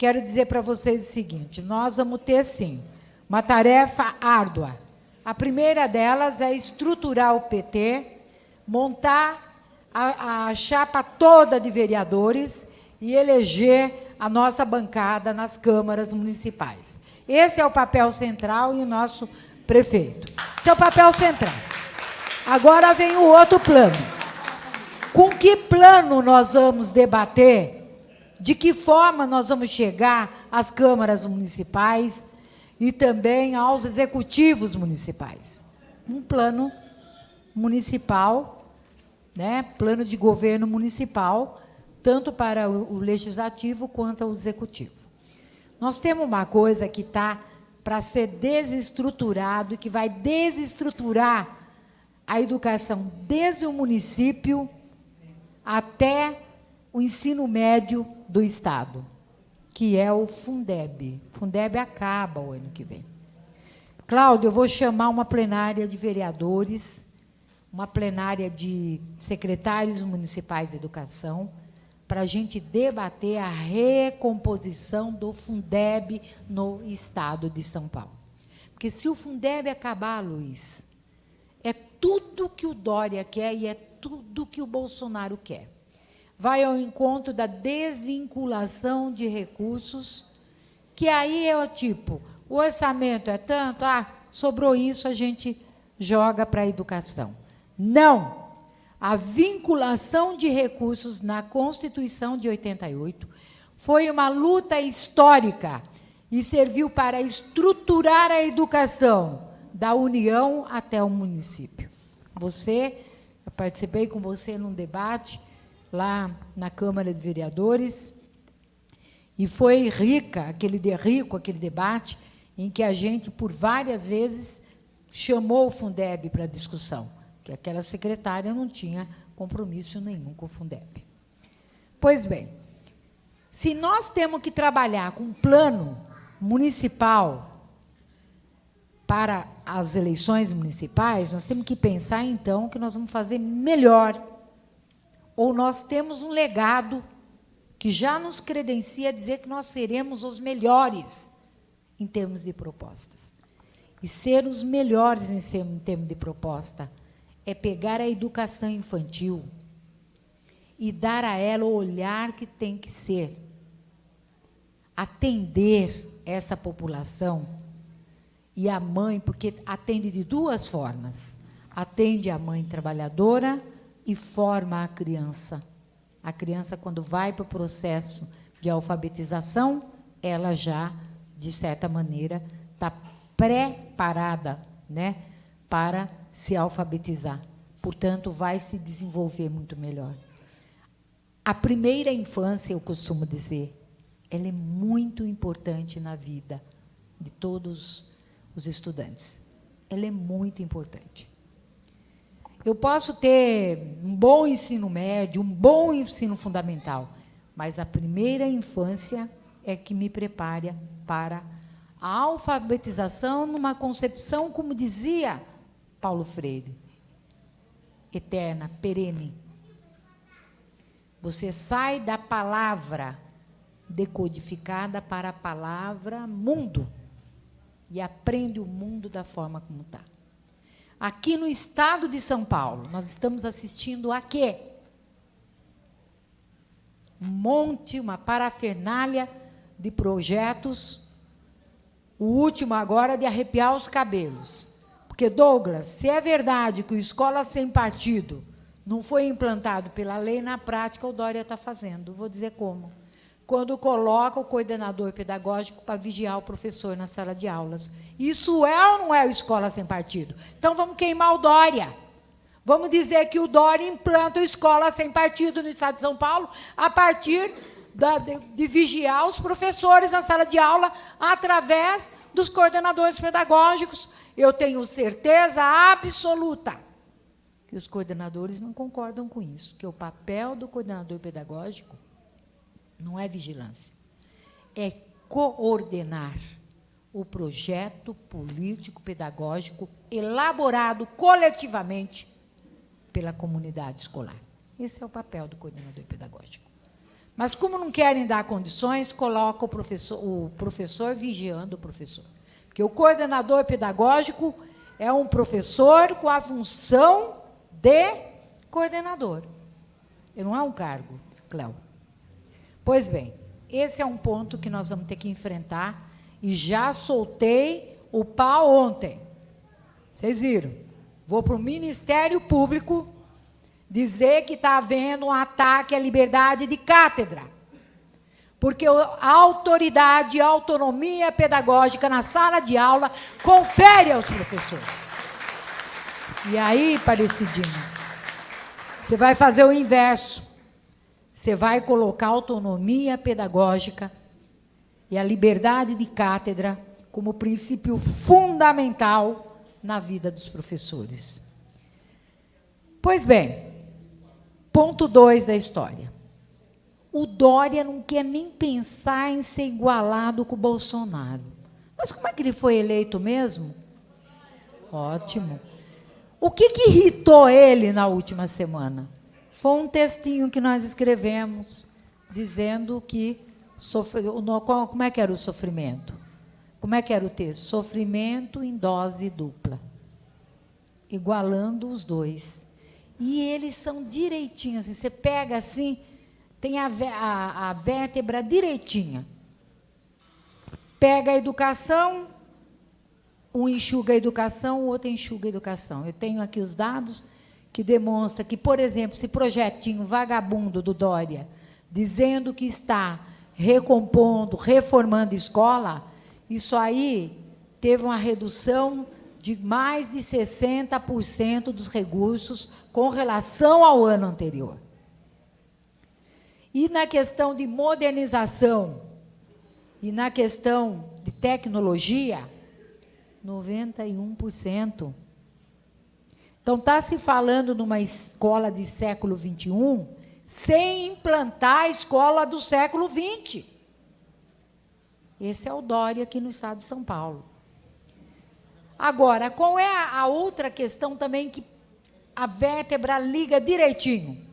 quero dizer para vocês o seguinte: nós vamos ter, sim, uma tarefa árdua. A primeira delas é estruturar o PT, montar a chapa toda de vereadores e eleger a nossa bancada nas câmaras municipais. Esse é o papel central e o nosso prefeito. Esse é o papel central. Agora vem o outro plano. Com que plano nós vamos debater? De que forma nós vamos chegar às câmaras municipais e também aos executivos municipais? Um plano municipal, né, plano de governo municipal, tanto para o legislativo quanto o executivo. Nós temos uma coisa que está para ser desestruturado, que vai desestruturar a educação desde o município até o ensino médio do Estado, que é o Fundeb. O Fundeb acaba o ano que vem. Cláudio, eu vou chamar uma plenária de vereadores, uma plenária de secretários municipais de educação, para a gente debater a recomposição do Fundeb no Estado de São Paulo. Porque se o Fundeb acabar, Luiz, é tudo que o Dória quer e é tudo que o Bolsonaro quer. Vai ao encontro da desvinculação de recursos, que aí é o tipo, o orçamento é tanto, sobrou isso, a gente joga para a educação. Não! A vinculação de recursos na Constituição de 88 foi uma luta histórica e serviu para estruturar a educação da União até o município. Eu participei com você num debate lá na Câmara de Vereadores, e foi rico aquele debate, em que a gente, por várias vezes, chamou o Fundeb para discussão, que aquela secretária não tinha compromisso nenhum com o Fundeb. Pois bem, se nós temos que trabalhar com um plano municipal para as eleições municipais, nós temos que pensar, então, que nós vamos fazer melhor. Ou nós temos um legado que já nos credencia a dizer que nós seremos os melhores em termos de propostas. E ser os melhores em termos de proposta é pegar a educação infantil e dar a ela o olhar que tem que ser. Atender essa população e a mãe, porque atende de duas formas. Atende a mãe trabalhadora e forma a criança. A criança, quando vai para o processo de alfabetização, ela já, de certa maneira, está preparada, né, para se alfabetizar. Portanto, vai se desenvolver muito melhor. A primeira infância, eu costumo dizer, ela é muito importante na vida de todos os estudantes. Ela é muito importante. Eu posso ter um bom ensino médio, um bom ensino fundamental, mas a primeira infância é que me prepara para a alfabetização numa concepção, como dizia Paulo Freire, eterna, perene. Você sai da palavra decodificada para a palavra mundo e aprende o mundo da forma como está. Aqui no estado de São Paulo, nós estamos assistindo a quê? Uma parafernália de projetos, o último agora de arrepiar os cabelos. Porque, Douglas, se é verdade que o Escola Sem Partido não foi implantado pela lei, na prática o Dória está fazendo. Vou dizer como. Quando coloca o coordenador pedagógico para vigiar o professor na sala de aulas. Isso é ou não é o Escola Sem Partido? Então, vamos queimar o Dória. Vamos dizer que o Dória implanta a Escola Sem Partido no estado de São Paulo a partir de vigiar os professores na sala de aula através dos coordenadores pedagógicos. Eu tenho certeza absoluta que os coordenadores não concordam com isso, que o papel do coordenador pedagógico não é vigilância, é coordenar o projeto político-pedagógico elaborado coletivamente pela comunidade escolar. Esse é o papel do coordenador pedagógico. Mas como não querem dar condições, coloca o professor vigiando o professor. Porque o coordenador pedagógico é um professor com a função de coordenador. Ele não é um cargo, Cléo. Pois bem, esse é um ponto que nós vamos ter que enfrentar e já soltei o pau ontem. Vocês viram? Vou para o Ministério Público dizer que está havendo um ataque à liberdade de cátedra. Porque a autoridade e a autonomia pedagógica na sala de aula confere aos professores. E aí, Parecidinho, você vai fazer o inverso. Você vai colocar a autonomia pedagógica e a liberdade de cátedra como princípio fundamental na vida dos professores. Pois bem, ponto 2 da história. O Dória não quer nem pensar em ser igualado com o Bolsonaro. Mas como é que ele foi eleito mesmo? Ótimo. O que irritou ele na última semana? Foi um textinho que nós escrevemos, dizendo que... Como é que era o sofrimento? Como é que era o texto? Sofrimento em dose dupla. Igualando os dois. E eles são direitinhos. Assim, você pega assim... Tem a vértebra direitinha. Pega a educação, um enxuga a educação, o outro enxuga a educação. Eu tenho aqui os dados que demonstram que, por exemplo, esse projetinho vagabundo do Dória, dizendo que está recompondo, reformando escola, isso aí teve uma redução de mais de 60% dos recursos com relação ao ano anterior. E na questão de modernização e na questão de tecnologia, 91%. Então, está se falando numa escola de século XXI sem implantar a escola do século XX. Esse é o Dória aqui no estado de São Paulo. Agora, qual é a outra questão também que a vértebra liga direitinho?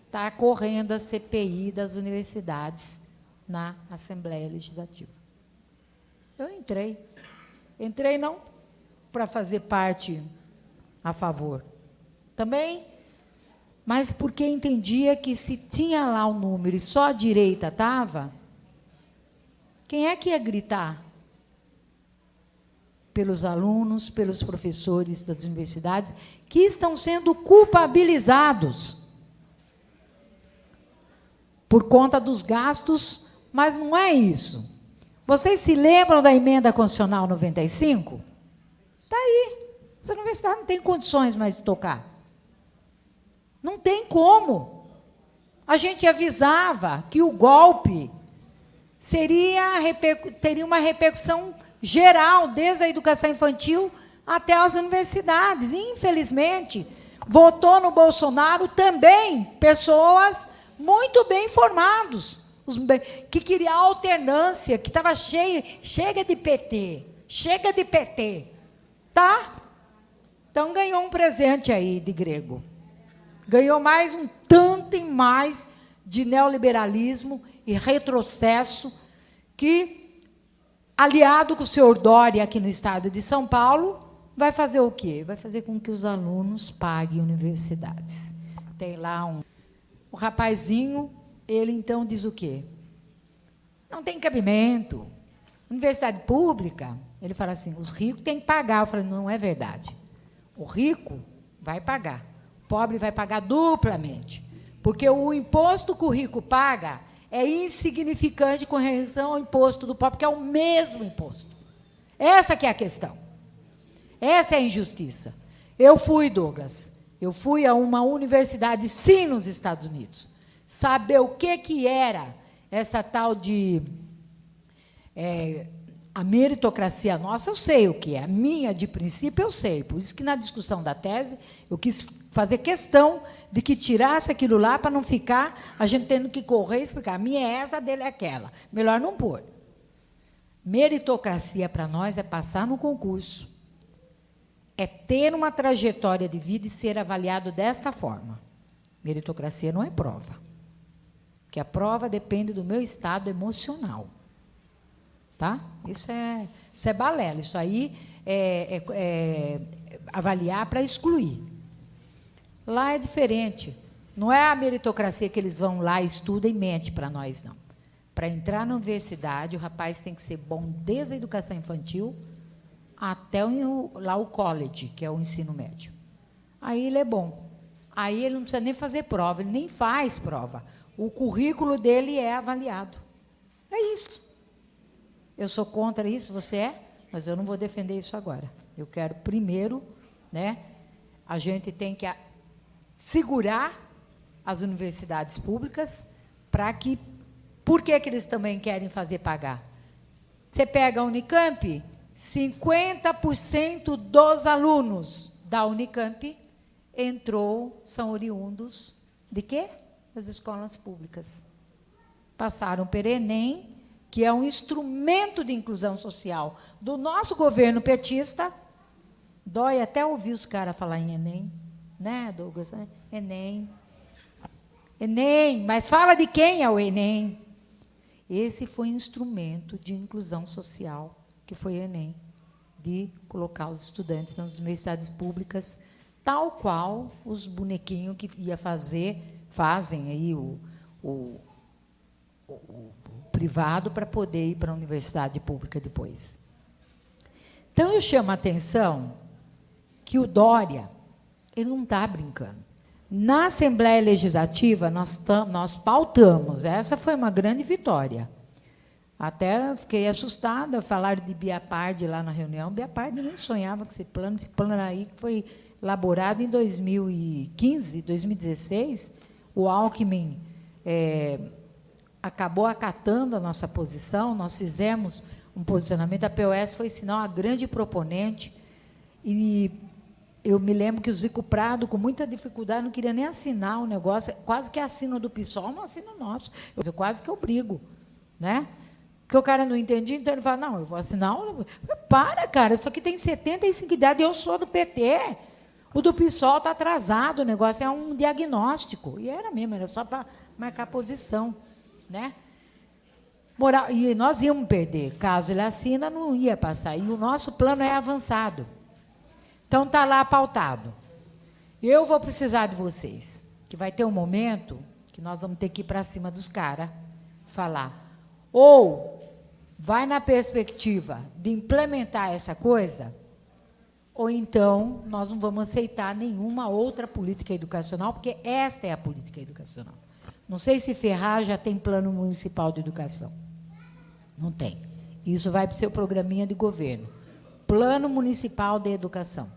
Está correndo a CPI das universidades na Assembleia Legislativa. Eu entrei. Entrei não para fazer parte a favor. Também, mas porque entendia que se tinha lá o número e só a direita estava, quem é que ia gritar? Pelos alunos, pelos professores das universidades, que estão sendo culpabilizados por conta dos gastos, mas não é isso. Vocês se lembram da emenda constitucional 95? Está aí. Essa universidade não tem condições mais de tocar. Não tem como. A gente avisava que o golpe teria uma repercussão geral, desde a educação infantil até as universidades. E, infelizmente, votou no Bolsonaro também pessoas muito bem informados, que queria alternância, que estava chega de PT, tá? Então ganhou um presente aí de grego. Ganhou mais um tanto e mais de neoliberalismo e retrocesso que, aliado com o senhor Dória aqui no estado de São Paulo, vai fazer o quê? Vai fazer com que os alunos paguem universidades. Tem lá o rapazinho, ele então diz o quê? Não tem cabimento. Universidade pública, ele fala assim, os ricos têm que pagar. Eu falei, não é verdade. O rico vai pagar. O pobre vai pagar duplamente. Porque o imposto que o rico paga é insignificante com relação ao imposto do pobre, que é o mesmo imposto. Essa que é a questão. Essa é a injustiça. Eu fui, Douglas, eu fui a uma universidade, sim, nos Estados Unidos, saber o que era essa tal de... a meritocracia nossa, eu sei o que é. A minha, de princípio, eu sei. Por isso que, na discussão da tese, eu quis fazer questão de que tirasse aquilo lá para não ficar a gente tendo que correr e explicar. A minha é essa, a dele é aquela. Melhor não pôr. Meritocracia, para nós, é passar no concurso. É ter uma trajetória de vida e ser avaliado desta forma. Meritocracia não é prova. porque a prova depende do meu estado emocional. Tá? Isso é balela, isso aí é avaliar para excluir. Lá é diferente. Não é a meritocracia que eles vão lá, estudam e mente para nós, não. Para entrar na universidade, o rapaz tem que ser bom desde a educação infantil até lá o college, que é o ensino médio. Aí ele é bom. Aí ele não precisa nem fazer prova, ele nem faz prova. O currículo dele é avaliado. É isso. Eu sou contra isso, você é? Mas eu não vou defender isso agora. Eu quero primeiro, né, a gente tem que segurar as universidades públicas para que... Por que eles também querem fazer pagar? Você pega a Unicamp, 50% dos alunos da Unicamp são oriundos de quê? Das escolas públicas. Passaram pelo Enem, que é um instrumento de inclusão social do nosso governo petista. Dói até ouvir os caras falar em Enem, né, Douglas? Enem. Enem, mas fala de quem é o Enem? Esse foi um instrumento de inclusão social, que foi o Enem, de colocar os estudantes nas universidades públicas, tal qual os bonequinhos que fazem aí o privado para poder ir para a universidade pública depois. Então, eu chamo a atenção que o Dória, ele não está brincando. Na Assembleia Legislativa, nós pautamos, essa foi uma grande vitória. Até fiquei assustada, falaram de Biapard lá na reunião, Biapard nem sonhava com esse plano aí que foi elaborado em 2015, 2016, o Alckmin acabou acatando a nossa posição, nós fizemos um posicionamento, a POS foi, sinal, a grande proponente, e eu me lembro que o Zico Prado, com muita dificuldade, não queria nem assinar o negócio, quase que assina o do PSOL, não assina o nosso, eu quase que obrigo, né? Porque o cara não entendia, então ele fala, não, eu vou assinar, para, cara, isso aqui tem 75 idade, eu sou do PT, o do PSOL está atrasado, o negócio é um diagnóstico, e era mesmo, era só para marcar posição, né? E nós íamos perder, caso ele assina, não ia passar, e o nosso plano é avançado. Então, está lá pautado. Eu vou precisar de vocês, que vai ter um momento que nós vamos ter que ir para cima dos caras, falar, ou vai na perspectiva de implementar essa coisa, ou então nós não vamos aceitar nenhuma outra política educacional, porque esta é a política educacional. Não sei se Ferraz já tem plano municipal de educação. Não tem. Isso vai para o seu programinha de governo. Plano Municipal de Educação.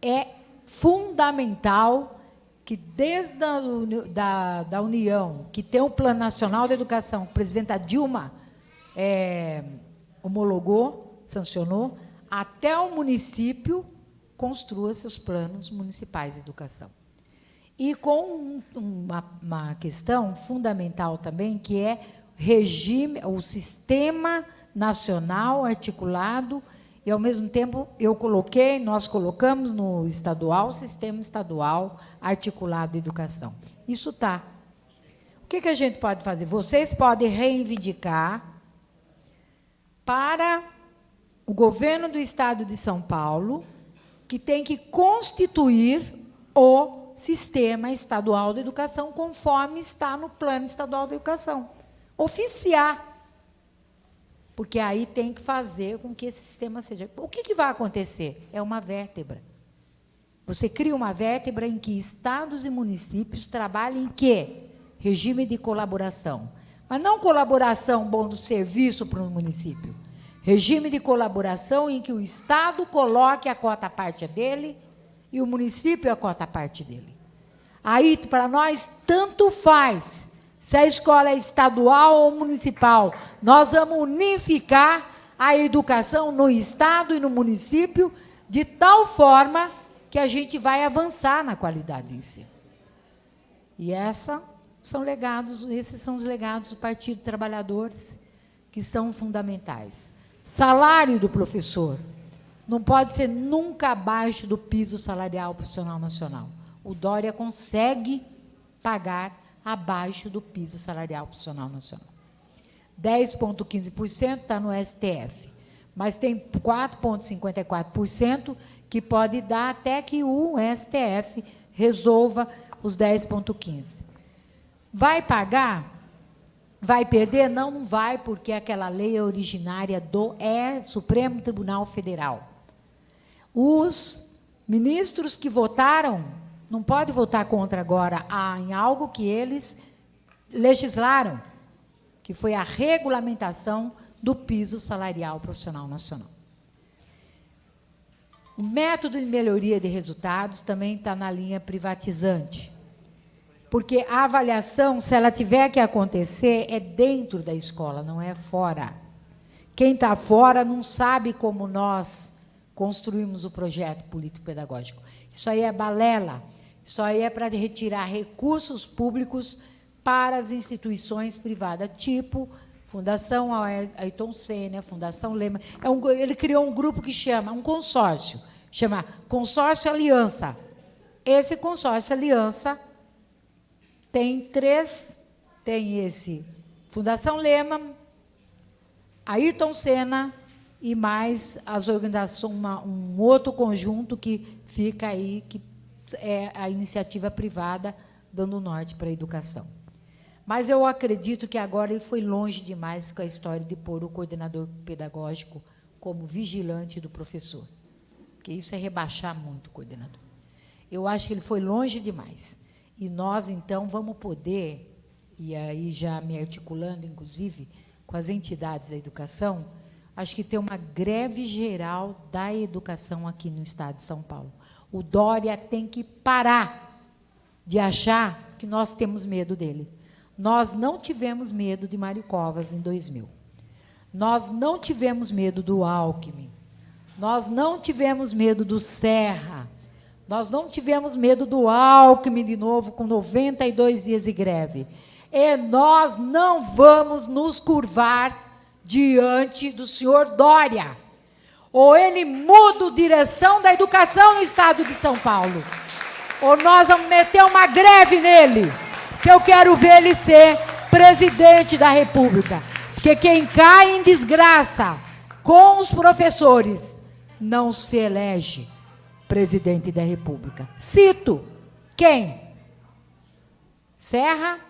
É fundamental que, desde da União, que tem o Plano Nacional de Educação, que a presidenta Dilma homologou, sancionou, até o município construa seus planos municipais de educação. E com uma questão fundamental também, que é o sistema nacional articulado, e, ao mesmo tempo, nós colocamos no estadual, o sistema estadual articulado de educação. Isso está. O que a gente pode fazer? Vocês podem reivindicar para o governo do Estado de São Paulo, que tem que constituir o sistema estadual de educação, conforme está no Plano Estadual de Educação. Oficiar. Porque aí tem que fazer com que esse sistema seja... O que vai acontecer? É uma vértebra. Você cria uma vértebra em que estados e municípios trabalhem em quê? Regime de colaboração. Mas não colaboração bom do serviço para o município. Regime de colaboração em que o Estado coloque a cota parte dele e o município a cota parte dele. Aí, para nós, tanto faz se a escola é estadual ou municipal. Nós vamos unificar a educação no Estado e no município de tal forma que a gente vai avançar na qualidade de ensino. E esses são os legados do Partido dos Trabalhadores, que são fundamentais. Salário do professor não pode ser nunca abaixo do piso salarial profissional nacional. O Dória consegue pagar abaixo do piso salarial profissional nacional. 10,15% está no STF, mas tem 4,54% que pode dar até que o STF resolva os 10,15%. Vai pagar? Vai perder? Não, não vai, porque aquela lei é originária do Supremo Tribunal Federal. Os ministros que votaram não podem votar contra agora em algo que eles legislaram, que foi a regulamentação do piso salarial profissional nacional. O método de melhoria de resultados também está na linha privatizante, porque a avaliação, se ela tiver que acontecer, é dentro da escola, não é fora. Quem está fora não sabe como nós construímos o projeto político-pedagógico. Isso aí é balela, isso aí é para retirar recursos públicos para as instituições privadas, tipo Fundação Ayrton Senna, Fundação Lema. Ele criou um grupo que chama, um consórcio, chama Consórcio Aliança. Esse Consórcio Aliança tem esse Fundação Lema, Ayrton Senna e mais as organizações, um outro conjunto que fica aí, que é a iniciativa privada dando norte para a educação. Mas eu acredito que agora ele foi longe demais com a história de pôr o coordenador pedagógico como vigilante do professor, porque isso é rebaixar muito o coordenador. Eu acho que ele foi longe demais. E nós, então, vamos poder, e aí já me articulando, inclusive, com as entidades da educação, acho que tem uma greve geral da educação aqui no estado de São Paulo. O Dória tem que parar de achar que nós temos medo dele. Nós não tivemos medo de Mário Covas em 2000. Nós não tivemos medo do Alckmin. Nós não tivemos medo do Serra. Nós não tivemos medo do Alckmin de novo, com 92 dias de greve. E nós não vamos nos curvar diante do senhor Dória. Ou ele muda a direção da educação no estado de São Paulo, ou nós vamos meter uma greve nele, que eu quero ver ele ser presidente da República. Porque quem cai em desgraça com os professores não se elege presidente da República. Cito quem? Serra,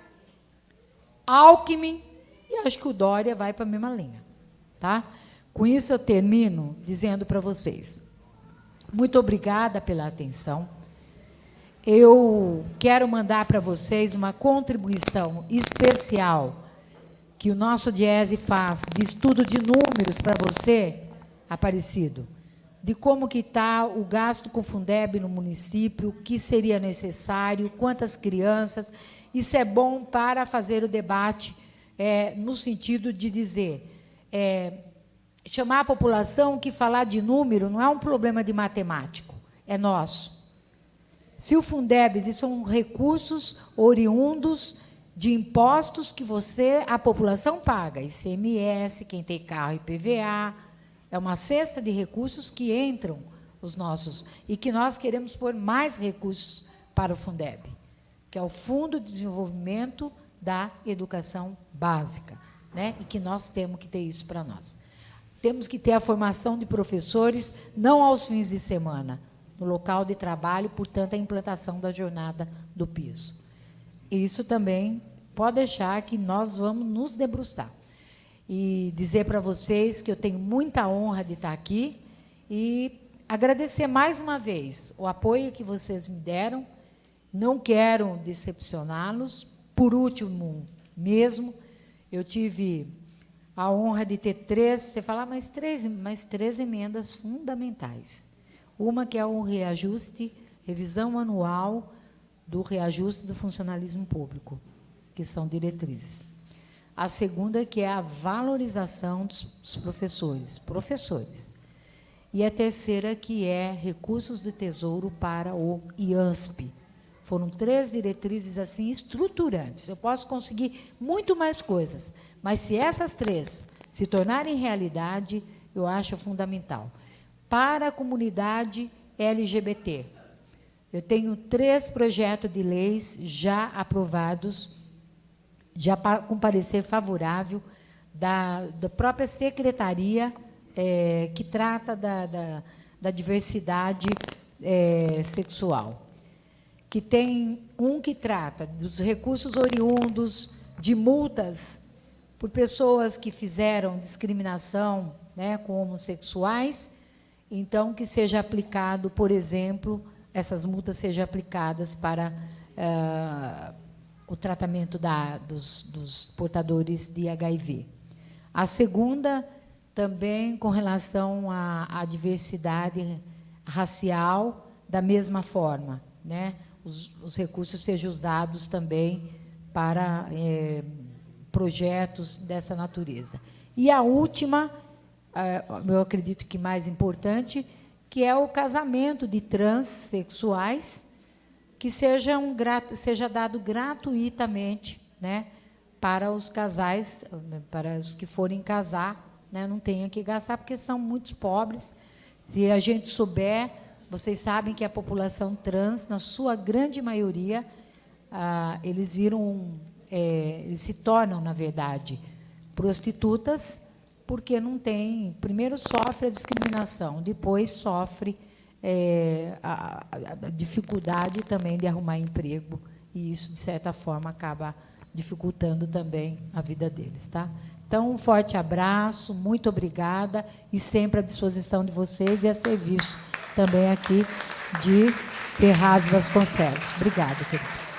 Alckmin, e acho que o Dória vai para a mesma linha. Tá? Com isso eu termino dizendo para vocês, muito obrigada pela atenção. Eu quero mandar para vocês uma contribuição especial que o nosso DIESE faz de estudo de números para você, Aparecido, de como que está o gasto com o Fundeb no município, o que seria necessário, quantas crianças. Isso é bom para fazer o debate no sentido de dizer, chamar a população que falar de número não é um problema de matemático, é nosso. Se o Fundeb, são recursos oriundos de impostos que a população paga, ICMS, quem tem carro, IPVA, é uma cesta de recursos que entram os nossos, e que nós queremos pôr mais recursos para o Fundeb, que é o Fundo de Desenvolvimento da Educação Básica, né? E que nós temos que ter isso para nós. Temos que ter a formação de professores, não aos fins de semana, no local de trabalho, portanto, a implantação da jornada do piso. Isso também pode deixar que nós vamos nos debruçar. E dizer para vocês que eu tenho muita honra de estar aqui e agradecer mais uma vez o apoio que vocês me deram. Não quero decepcioná-los. Por último, mesmo, eu tive a honra de ter você fala, mais três emendas fundamentais. Uma que é o reajuste, revisão anual do reajuste do funcionalismo público, que são diretrizes. A segunda, que é a valorização dos professores. E a terceira, que é recursos do Tesouro para o IANSP. Foram 3 diretrizes assim estruturantes. Eu posso conseguir muito mais coisas, mas se essas 3 se tornarem realidade, eu acho fundamental. Para a comunidade LGBT, eu tenho 3 projetos de leis já aprovados já com parecer favorável da própria secretaria que trata da diversidade sexual, que tem que trata dos recursos oriundos de multas por pessoas que fizeram discriminação, né, com homossexuais, então que seja aplicado, por exemplo, essas multas sejam aplicadas para o tratamento dos portadores de HIV. A segunda, também com relação à diversidade racial, da mesma forma, né? Os recursos sejam usados também para projetos dessa natureza. E a última, eu acredito que mais importante, que é o casamento de transexuais, que seja dado gratuitamente, né, para os casais, para os que forem casar, né, não tenham que gastar, porque são muitos pobres. Se a gente souber, vocês sabem que a população trans, na sua grande maioria, eles se tornam, na verdade, prostitutas, porque não tem, primeiro sofre a discriminação, depois sofre a dificuldade também de arrumar emprego, e isso, de certa forma, acaba dificultando também a vida deles, tá? Então, um forte abraço, muito obrigada, e sempre à disposição de vocês e a serviço também aqui de Ferraz Vasconcelos. Obrigada, querida.